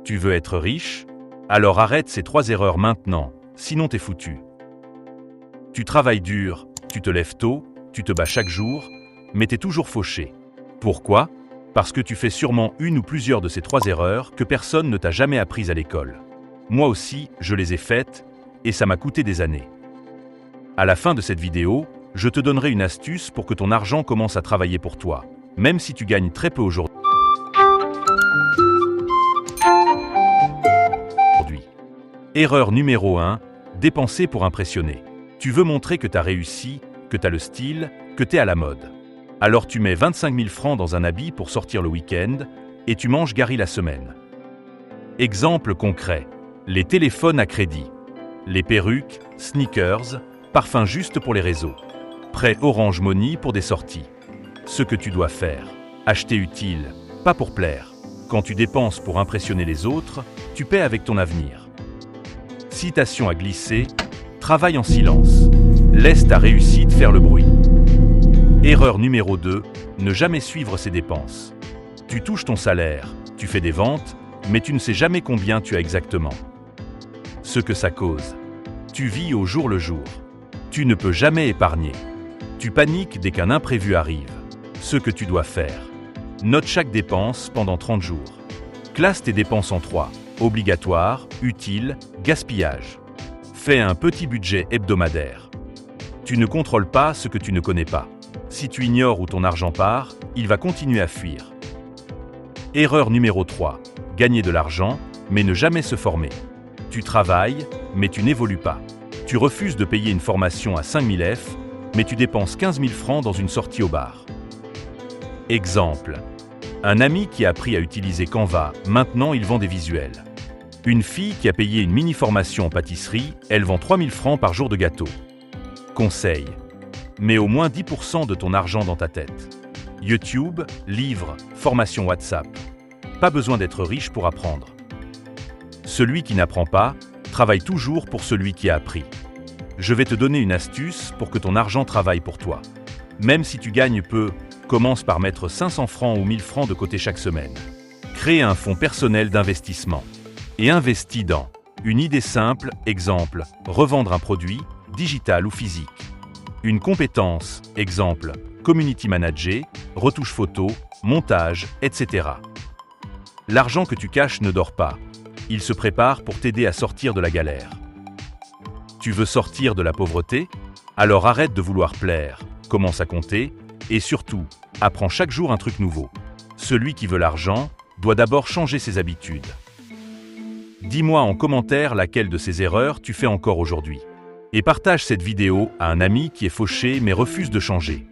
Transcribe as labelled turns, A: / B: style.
A: Tu veux être riche? Alors arrête ces 3 erreurs maintenant, sinon t'es foutu. Tu travailles dur, tu te lèves tôt, tu te bats chaque jour, mais t'es toujours fauché. Pourquoi? Parce que tu fais sûrement une ou plusieurs de ces 3 erreurs que personne ne t'a jamais apprises à l'école. Moi aussi, je les ai faites, et ça m'a coûté des années. À la fin de cette vidéo, je te donnerai une astuce pour que ton argent commence à travailler pour toi, même si tu gagnes très peu aujourd'hui. Erreur numéro 1, dépenser pour impressionner. Tu veux montrer que tu as réussi, que tu as le style, que tu es à la mode. Alors tu mets 25 000 francs dans un habit pour sortir le week-end et tu manges Gary la semaine. Exemple concret, les téléphones à crédit, les perruques, sneakers, parfums juste pour les réseaux, prêt Orange Money pour des sorties. Ce que tu dois faire, acheter utile, pas pour plaire. Quand tu dépenses pour impressionner les autres, tu paies avec ton avenir. Citation à glisser, travaille en silence. Laisse ta réussite faire le bruit. Erreur numéro 2, ne jamais suivre ses dépenses. Tu touches ton salaire, tu fais des ventes, mais tu ne sais jamais combien tu as exactement. Ce que ça cause. Tu vis au jour le jour. Tu ne peux jamais épargner. Tu paniques dès qu'un imprévu arrive. Ce que tu dois faire. Note chaque dépense pendant 30 jours. Classe tes dépenses en 3. Obligatoire, utile, gaspillage. Fais un petit budget hebdomadaire. Tu ne contrôles pas ce que tu ne connais pas. Si tu ignores où ton argent part, il va continuer à fuir. Erreur numéro 3. Gagner de l'argent, mais ne jamais se former. Tu travailles, mais tu n'évolues pas. Tu refuses de payer une formation à 5 000 F, mais tu dépenses 15 000 francs dans une sortie au bar. Exemple. Un ami qui a appris à utiliser Canva, maintenant il vend des visuels. Une fille qui a payé une mini-formation en pâtisserie, elle vend 3 000 francs par jour de gâteau. Conseil. Mets au moins 10% de ton argent dans ta tête. YouTube, livres, formation WhatsApp. Pas besoin d'être riche pour apprendre. Celui qui n'apprend pas, travaille toujours pour celui qui a appris. Je vais te donner une astuce pour que ton argent travaille pour toi. Même si tu gagnes peu, commence par mettre 500 francs ou 1000 francs de côté chaque semaine. Crée un fonds personnel d'investissement. Et investis dans une idée simple, exemple, revendre un produit, digital ou physique. Une compétence, exemple, community manager, retouche photo, montage, etc. L'argent que tu caches ne dort pas. Il se prépare pour t'aider à sortir de la galère. Tu veux sortir de la pauvreté? Alors arrête de vouloir plaire, commence à compter, et surtout, apprends chaque jour un truc nouveau. Celui qui veut l'argent doit d'abord changer ses habitudes. Dis-moi en commentaire laquelle de ces erreurs tu fais encore aujourd'hui. Et partage cette vidéo à un ami qui est fauché mais refuse de changer.